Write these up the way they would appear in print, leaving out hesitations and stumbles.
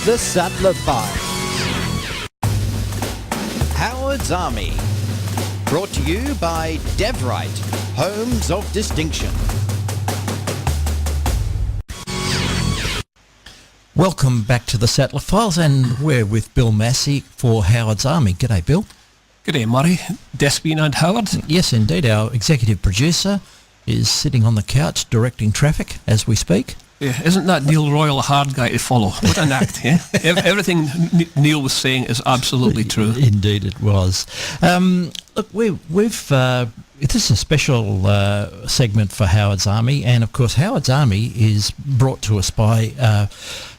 The Sattler Files. Howard's Army. Brought to you by Wright, Homes of Distinction. Welcome back to the Sattler Files, and we're with Bill Massie for Howard's Army. G'day, Bill. G'day, Murray. Despine and Howard. Yes, indeed. Our executive producer is sitting on the couch directing traffic as we speak. Yeah, isn't that Neil Royal a hard guy to follow? What an act, yeah? Everything Neil was saying is absolutely true. Indeed it was. Look, we've this is a special segment for Howard's Army, and of course Howard's Army is brought to us by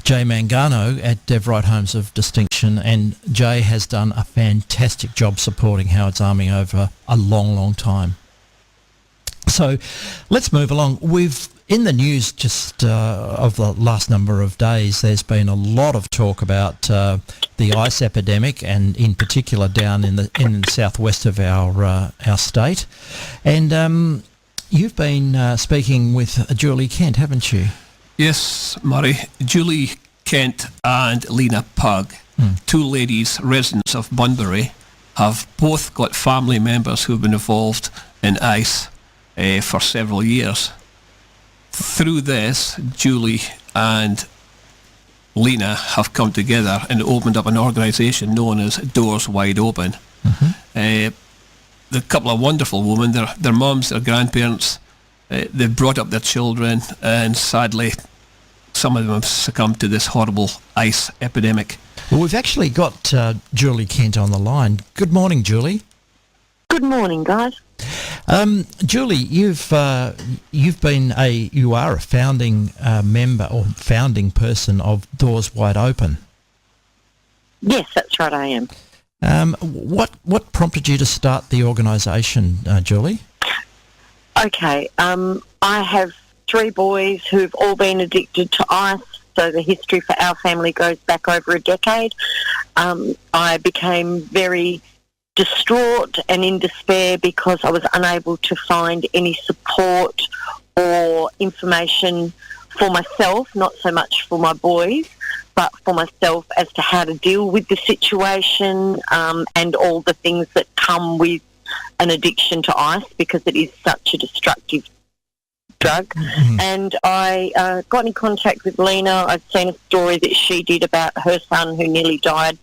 Jay Mangano at Wright Homes of Distinction, and Jay has done a fantastic job supporting Howard's Army over a long, long time. So let's move along. In the news just of the last number of days, there's been a lot of talk about the ice epidemic, and in particular down in the southwest of our state. And you've been speaking with Julie Kent, haven't you? Yes, Murray. Julie Kent and Lena Pugg, two ladies, residents of Bunbury, have both got family members who've been involved in ice for several years. Through this, Julie and Lena have come together and opened up an organisation known as Doors Wide Open. The couple of wonderful women, their mums, their grandparents, they've brought up their children, and sadly some of them have succumbed to this horrible ice epidemic. Well, we've actually got Julie Kent on the line. Good morning, Julie. Good morning, guys. Julie, you are a founding member or founding person of Doors Wide Open. Yes, that's right, I am. What prompted you to start the organisation, Julie? Okay, I have 3 boys who've all been addicted to ice, so the history for our family goes back over a decade. I became very distraught and in despair because I was unable to find any support or information for myself, not so much for my boys, but for myself as to how to deal with the situation and all the things that come with an addiction to ice, because it is such a destructive drug. And I got in contact with Lena. I'd seen a story that she did about her son who nearly died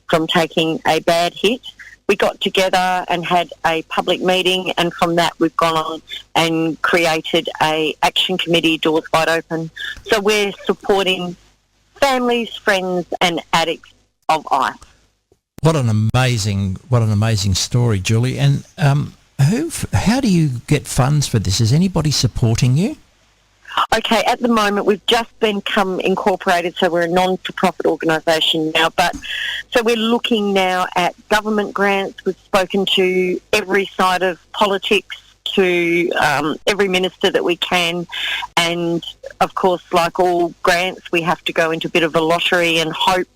from taking a bad hit. We got together and had a public meeting, and from that we've gone on and created a action committee, Doors Wide Open. So we're supporting families, friends and addicts of ice. What an amazing story, Julie. And how do you get funds for this? Is anybody supporting you? Okay, at the moment we've just become incorporated, so we're a non-for-profit organisation now. But so we're looking now at government grants. We've spoken to every side of politics, to every minister that we can, and of course, like all grants, we have to go into a bit of a lottery and hope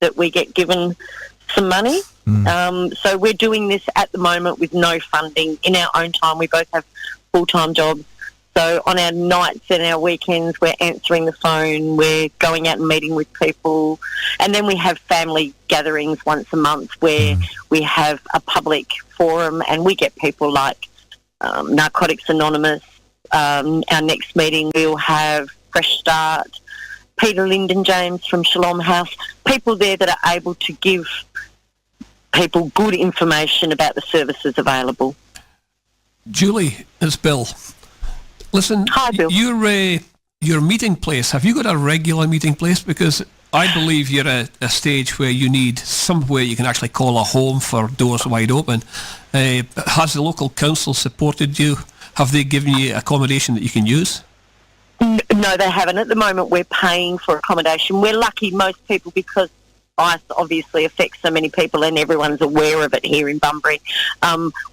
that we get given some money. So we're doing this at the moment with no funding in our own time. We both have full-time jobs. So on our nights and our weekends, we're answering the phone, we're going out and meeting with people, and then we have family gatherings once a month where we have a public forum, and we get people like Narcotics Anonymous. Our next meeting we'll have Fresh Start, Peter Lyndon James from Shalom House, people there that are able to give people good information about the services available. Julie, it's Bill. Listen, hi, Bill. Your meeting place, have you got a regular meeting place? Because I believe you're at a stage where you need somewhere you can actually call a home for Doors Wide Open. Has the local council supported you? Have they given you accommodation that you can use? No, they haven't. At the moment, we're paying for accommodation. We're lucky, most people, because ice obviously affects so many people and everyone's aware of it here in Bunbury.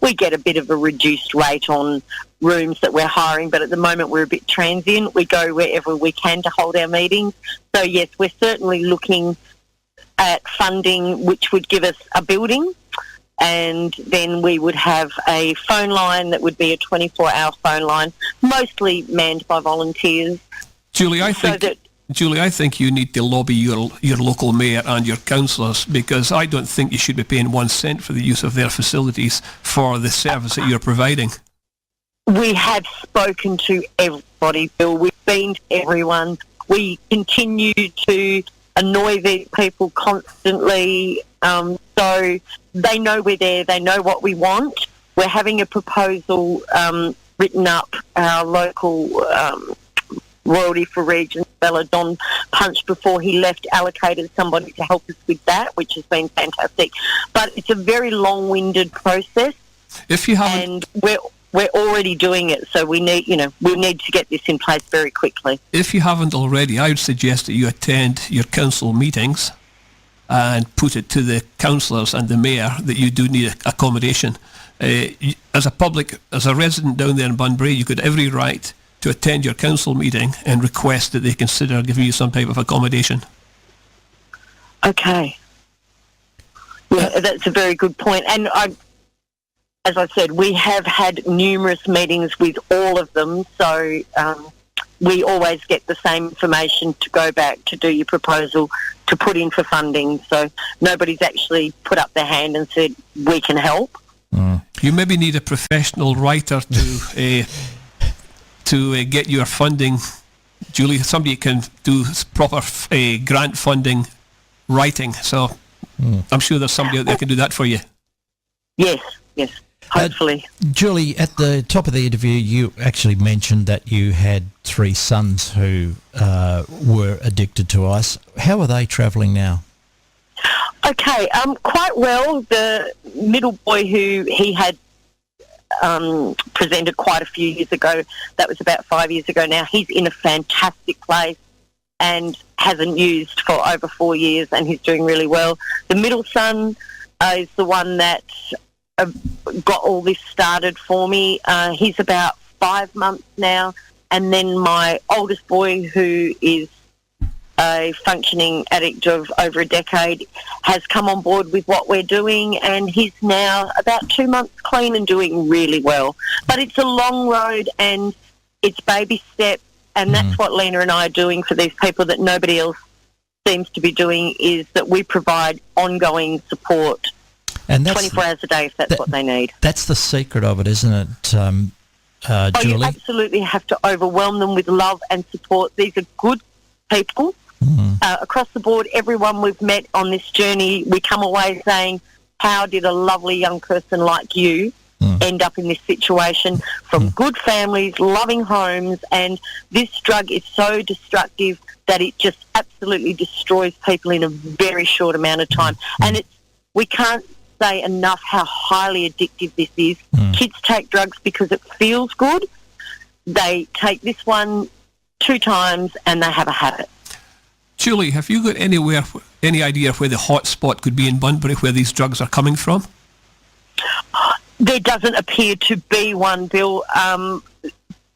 We get a bit of a reduced rate on rooms that we're hiring, but at the moment we're a bit transient. We go wherever we can to hold our meetings. So yes, we're certainly looking at funding which would give us a building, and then we would have a phone line that would be a 24-hour phone line, mostly manned by volunteers. Julie, I think Julie, I think you need to lobby your local mayor and your councillors, because I don't think you should be paying 1 cent for the use of their facilities for the service that you're providing. We have spoken to everybody, Bill. We've been to everyone. We continue to annoy these people constantly. So they know we're there. They know what we want. We're having a proposal written up. Our local royalty for region fella, Don Punch, before he left, allocated somebody to help us with that, which has been fantastic. But it's a very long-winded process. If you haven't, and we're already doing it, so we need to get this in place very quickly. If you haven't already, I would suggest that you attend your council meetings and put it to the councillors and the mayor that you do need accommodation. As a resident down there in Bunbury, you got every right to attend your council meeting and request that they consider giving you some type of accommodation. Okay. Yeah, that's a very good point. And as I said, we have had numerous meetings with all of them, so we always get the same information to go back to do your proposal to put in for funding. So nobody's actually put up their hand and said, we can help. You maybe need a professional writer to get your funding, Julie. Somebody can do proper grant funding writing. So I'm sure there's somebody out there can do that for you. Yes, hopefully. Julie, at the top of the interview, you actually mentioned that you had 3 sons who were addicted to ice. How are they travelling now? Okay, quite well. The middle boy, who he had presented quite a few years ago, that was about 5 years ago now, he's in a fantastic place and hasn't used for over 4 years, and he's doing really well. The middle son is the one that got all this started for me. He's about 5 months now, and then my oldest boy, who is a functioning addict of over a decade, has come on board with what we're doing, and he's now about 2 months clean and doing really well. But it's a long road, and it's baby steps, and that's what Lena and I are doing for these people that nobody else seems to be doing, is that we provide ongoing support, and 24 hours a day if that's what they need. That's the secret of it, isn't it, Julie? You absolutely have to overwhelm them with love and support. These are good people. Across the board, everyone we've met on this journey, we come away saying, how did a lovely young person like you end up in this situation? From good families, loving homes, and this drug is so destructive that it just absolutely destroys people in a very short amount of time. And we can't say enough how highly addictive this is. Kids take drugs because it feels good. They take this one 2 times and they have a habit. Julie, have you got any idea where the hot spot could be in Bunbury, where these drugs are coming from? There doesn't appear to be one, Bill.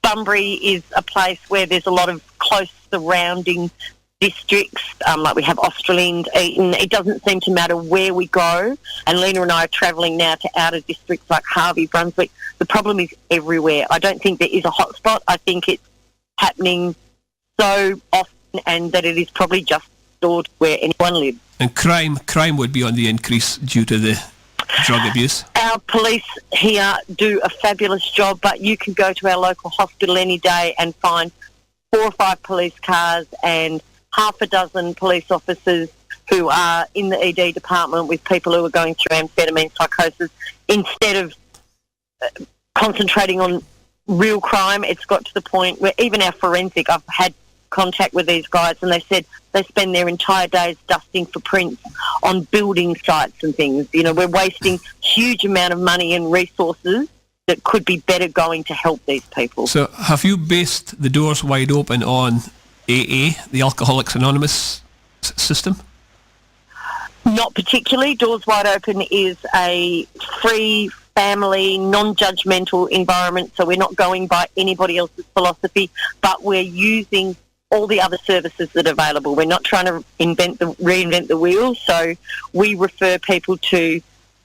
Bunbury is a place where there's a lot of close surrounding districts, like we have Australind, Eaton. It doesn't seem to matter where we go, and Lena and I are travelling now to outer districts like Harvey, Brunswick. The problem is everywhere. I don't think there is a hot spot. I think it's happening so often, and that it is probably just stored where anyone lives. And crime would be on the increase due to the drug abuse. Our police here do a fabulous job, but you can go to our local hospital any day and find 4 or 5 police cars and half a dozen police officers who are in the ED department with people who are going through amphetamine psychosis. Instead of concentrating on real crime, it's got to the point where even our forensic, I've had contact with these guys, and they said they spend their entire days dusting for prints on building sites and things. You know, we're wasting huge amount of money and resources that could be better going to help these people. So have you based the Doors Wide Open on AA, the Alcoholics Anonymous system? Not particularly. Doors Wide Open is a free, family, non-judgmental environment, so we're not going by anybody else's philosophy, but we're using all the other services that are available. We're not trying to reinvent the wheel, so we refer people to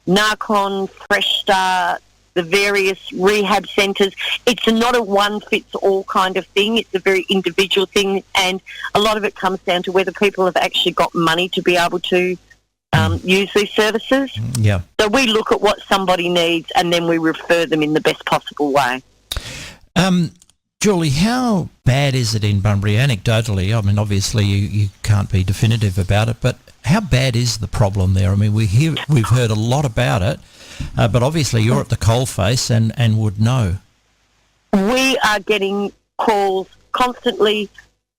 Narcon, Fresh Start, the various rehab centres. It's not a one-fits-all kind of thing. It's a very individual thing, and a lot of it comes down to whether people have actually got money to be able to use these services. Yeah. So we look at what somebody needs, and then we refer them in the best possible way. Julie, how bad is it in Bunbury? Anecdotally, I mean, obviously you can't be definitive about it, but how bad is the problem there? I mean, we've heard a lot about it, but obviously you're at the coalface and would know. We are getting calls constantly,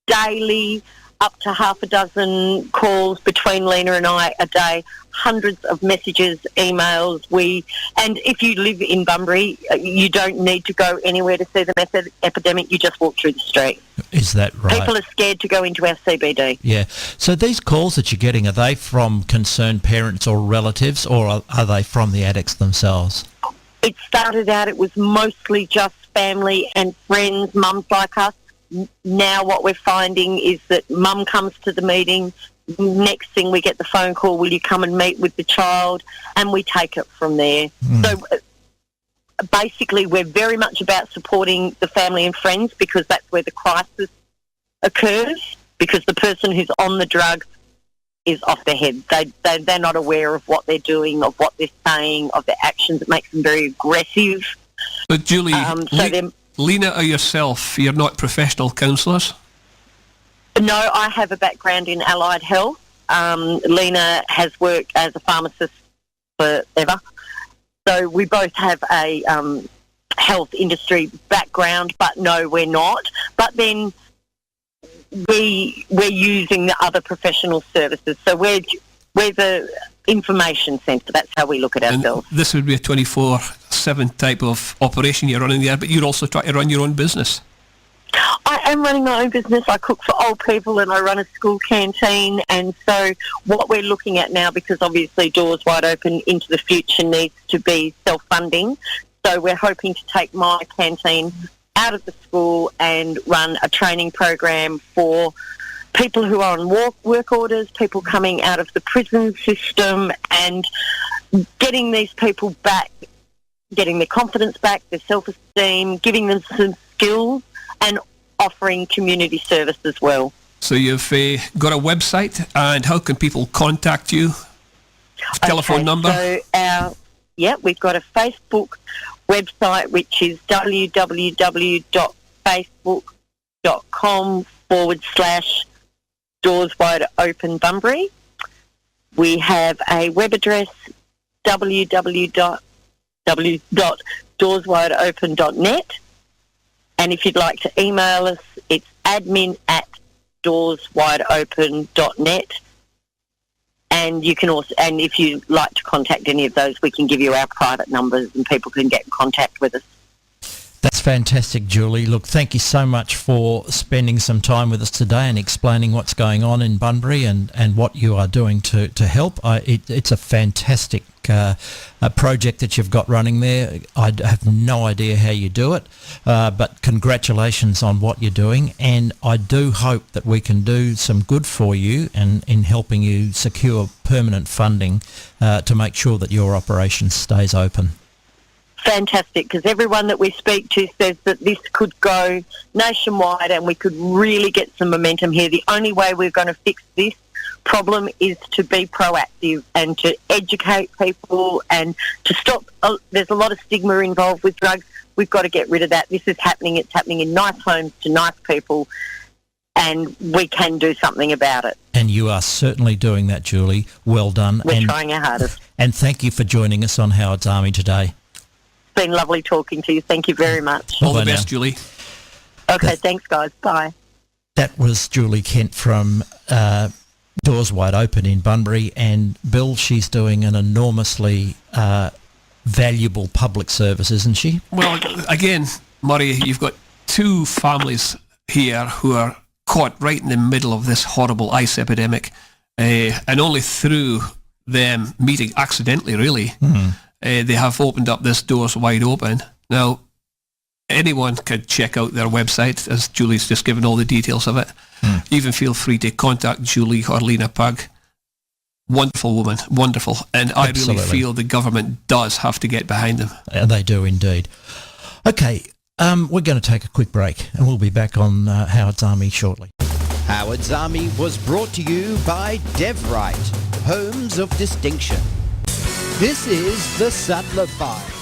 daily, up to half a dozen calls between Lena and I a day, hundreds of messages, emails. And if you live in Bunbury, you don't need to go anywhere to see the epidemic. You just walk through the street. Is that right? People are scared to go into our CBD. Yeah. So these calls that you're getting, are they from concerned parents or relatives, or are they from the addicts themselves? It started out, it was mostly just family and friends, mums like us. Now what we're finding is that mum comes to the meeting. Next thing we get the phone call, will you come and meet with the child? And we take it from there. So basically we're very much about supporting the family and friends, because that's where the crisis occurs, because the person who's on the drug is off their head. They're not aware of what they're doing, of what they're saying, of their actions. It makes them very aggressive. But Julie, Lena or yourself, you're not professional counsellors? No, I have a background in allied health. Lena has worked as a pharmacist forever. So we both have a health industry background, but no, we're not. But then we're using the other professional services. So we're the information centre. That's how we look at ourselves. And this would be a 24/7 type of operation you're running there, but you're also trying to run your own business. I am running my own business. I cook for old people and I run a school canteen. And so what we're looking at now, because obviously Doors Wide Open into the future needs to be self-funding, so we're hoping to take my canteen out of the school and run a training program for people who are on work orders, people coming out of the prison system, and getting these people back, getting their confidence back, their self-esteem, giving them some skills, and offering community service as well. So you've got a website, and how can people contact you? Telephone number? So we've got a Facebook website, which is www.facebook.com/Doors Wide Open Bunbury. We have a web address, www.doorswideopen.net. And if you'd like to email us, it's admin@doorswideopen.net. And you can also, and if you'd like to contact any of those, we can give you our private numbers and people can get in contact with us. That's fantastic, Julie. Look, thank you so much for spending some time with us today and explaining what's going on in Bunbury and what you are doing to help. It's a fantastic project that you've got running there. I have no idea how you do it, but congratulations on what you're doing, and I do hope that we can do some good for you and in helping you secure permanent funding to make sure that your operation stays open. Fantastic, because everyone that we speak to says that this could go nationwide and we could really get some momentum here. The only way we're going to fix this problem is to be proactive and to educate people and to stop. There's a lot of stigma involved with drugs. We've got to get rid of that. This is happening. It's happening in nice homes to nice people, and we can do something about it. And you are certainly doing that, Julie. Well done. We're trying our hardest. And thank you for joining us on Howard's Army today. It's been lovely talking to you. Thank you very much. All the best, Julie. Okay, thanks, guys. Bye. That was Julie Kent from Doors Wide Open in Bunbury. And Bill, she's doing an enormously valuable public service, isn't she? Well, again, Murray, you've got two families here who are caught right in the middle of this horrible ice epidemic, and only through them meeting accidentally, really, they have opened up this Doors Wide Open. Now, anyone could check out their website, as Julie's just given all the details of it. Even feel free to contact Julie or Lena Pug Wonderful woman, wonderful. And I Absolutely. really feel the government does have to get behind them. They do indeed. Okay, we're going to take a quick break and we'll be back on Howard's Army shortly. Howard's Army was brought to you by Wright, Homes of Distinction. This is the Sattler Files.